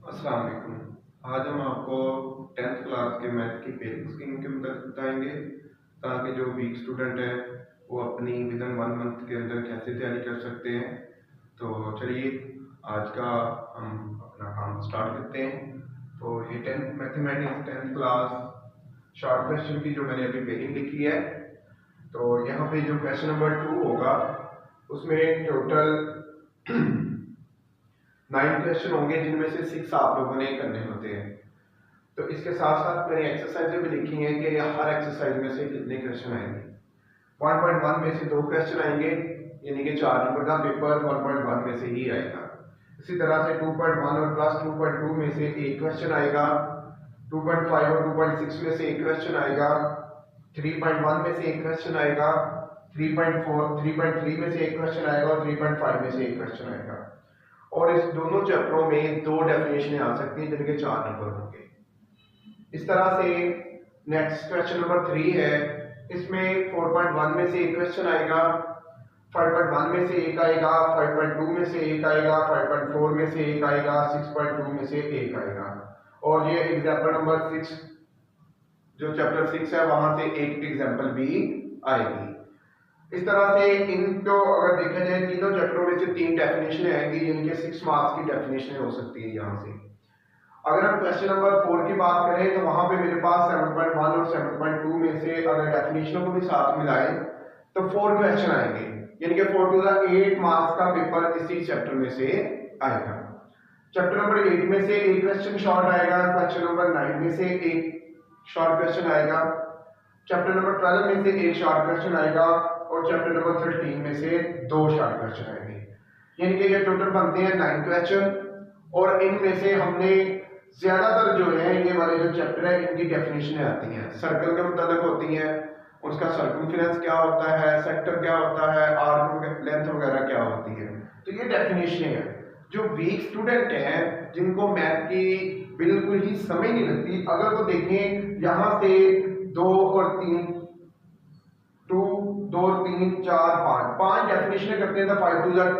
अस्सलाम वालेकुम। आज हम आपको 10th क्लास के मैथ की पेरिंग स्कीम के मतलब बताएंगे ताकि जो वीक स्टूडेंट है वो अपनी विद इन 1 मंथ के अंदर कैसे तैयारी कर सकते हैं। तो चलिए आज का हम अपना काम स्टार्ट करते हैं। तो ये 10th mathematics 10th class short question की जो मैंने अभी पेरिंग लिखी है, तो यहाँ पे जो क्वेश्चन नंबर 2 होगा उसमें टोटल 9 क्वेश्चन होंगे जिनमें से 6 आप लोगों ने करने होते हैं। तो इसके साथ साथ मैंने एक्सरसाइजें भी लिखी हैं कि हर एक्सरसाइज में से कितने क्वेश्चन आएंगे। 1.1 में से 2 क्वेश्चन आएंगे, यानी कि 4 नंबर का पेपर 1.1 में से ही आएगा। इसी तरह से 2.1 और प्लस 2.2 में से एक क्वेश्चन आएगा, 2.5 और 2.6 में से एक क्वेश्चन आएगा, 3.1 में से एक क्वेश्चन आएगा, 3.4 3.3 में से एक क्वेश्चन आएगा और 3.5 में से एक क्वेश्चन आएगा। और इस दोनों चैप्टरों में 2 डेफिनेशन आ सकती हैं जिनके 4 नंबर होंगे। इस तरह से नेक्स्ट क्वेश्चन नंबर 3 है, इसमें 4.1 में से एक क्वेश्चन आएगा, 5.1 में से एक आएगा, 5.2 में से एक आएगा, 5.4 में से एक आएगा, 6.2 में से एक आएगा। और ये एग्जाम्पल नंबर 6 जो चैप्टर 6 है वहां से एक एग्जाम्पल भी आएगी। इस तरह से इनको अगर देखा जाए तीनों चैप्टरों में से 3 डेफिनेशन आएंगी, यानी कि 6 मार्क्स की डेफिनेशन हो सकती है यहाँ से। अगर हम क्वेश्चन नंबर 4 की बात करें तो वहां पे मेरे पास 7.1 और 7.2 में से अगर डेफिनेशनों को भी साथ मिलाएं तो 4 क्वेश्चन आएंगे, यानी कि 4 टू द 8 मार्क्स का पेपर इसी चैप्टर में से आएगा। चैप्टर नंबर 8 में से एक क्वेश्चन शॉर्ट आएगा, क्वेश्चन नंबर 9 में से एक शॉर्ट क्वेश्चन आएगा, चैप्टर नंबर 12 में से एक शॉर्ट क्वेश्चन आएगा और चैप्टर नंबर 13 में से 2 शॉर्ट क्वेश्चन आएंगे, यानी कि ये टोटल बनते हैं 9 क्वेश्चन। और इनमें से हमने ज्यादातर जो है ये वाले जो चैप्टर है इनकी डेफिनेशन आती हैं, सर्कल के मुताबिक होती हैं, उसका सर्कमफेरेंस क्या होता है, सेक्टर क्या होता है, आर्क लेंथ वगैरह क्या होती है। तो ये डेफिनेशन है। जो वीक स्टूडेंट हैं जिनको मैथ की बिल्कुल ही समझ नहीं लगती, अगर वो देखें यहाँ से 2 और 3 2 2 3 4 5 डेफिनेशन करते हैं तो 5 टू 10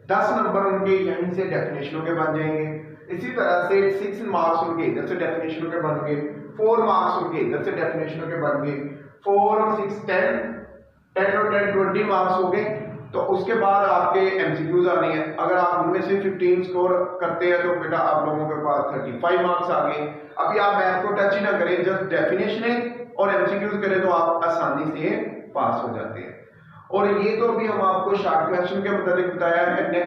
10 नंबर उनके यहीं से डेफिनेशनों के बन जाएंगे। इसी तरह से 6 मार्क्स उनके इधर से डेफिनेशनों के बन गए, 4 मार्क्स उनके इधर से डेफिनेशनों के बन गए, 4 और 6 10 और 10 20 मार्क्स हो गए। तो उसके बाद आपके एमसीक्यूज आने हैं, अगर आप उनमें से 15 स्कोर करते हैं तो बेटा आप लोगों के पास 35 मार्क्स आ गए। अभी आप मैथ को टच ही ना करें, जस्ट डेफिनेशन और एमसीक्यूज करें तो आप आसानी से पास हो जाते हैं। और ये तो अभी हम आपको शॉर्ट क्वेश्चन के मुताबिक बताया है।